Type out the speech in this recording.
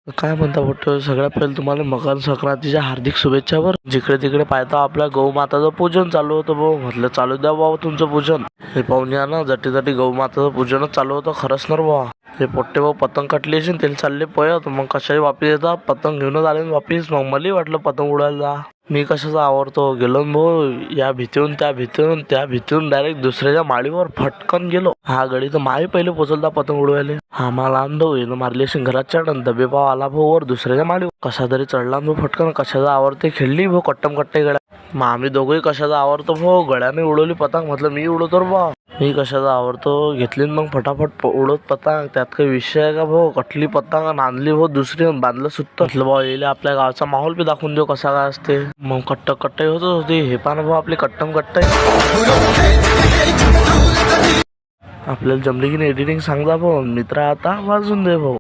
काय म्हणता फोटो, सगळ्यात पहिले तुम्हाला मकर संक्रांतीच्या हार्दिक शुभेच्छा. बरं, जिकडे तिकडे पाहता आपल्या गौमाताचं पूजन चालू होतं भाऊ. म्हटलं चालू द्या भाऊ तुमचं पूजन. हे पाहून या ना, जटी गौमाताचं पूजनच चालू होतं. खरंच ना भाऊ, हे पोट्टे भाऊ पतंग कटली असेल, त्याला चालले पळत. मग कशाही वापिस येतात, पतंग घेऊनच आले वापिस. मग मला वाटलं पतंग उडायला जा. मी कशाचा आवडतो गेलो भाऊ, या भीतीहून त्या भीतीहून डायरेक्ट दुसऱ्याच्या माळीवर फटकन गेलो. हा गडी तर माही पहिले पोचलता पतंग उडवायला. हा मला भाऊ येणं मारली असेल घरात चढ. डबे पाव आला भाऊ वर दुसऱ्याच्या माळीवर. कसा तरी चढला भाऊ फटकन. कशाचा आवडते खेळली भाऊ कट्टम कट्टे गड्या. मग आम्ही दोघंही कशाचा आवडतो भाऊ, गळ्याने उडवली पतंग. म्हटलं मी उडवतो रे बा. मी कशाचा आवडतो घेतली मग फटाफट उडवत पतंग. त्यात काही विषय आहे का भाऊ, कटली पतंग आणली भाऊ दुसरी बांधलं सुत्त. म्हटलं भाऊ येईल आपल्या गावचा माहोल बी दाखवून देऊ कसा काय असते. मग कट्टे होत होती. हे पान भाऊ आपली कट्टम कट्ट आपल्याला जमली की नाही एडिटिंग सांगा भाऊ. मित्र आता वाजून दे भाऊ.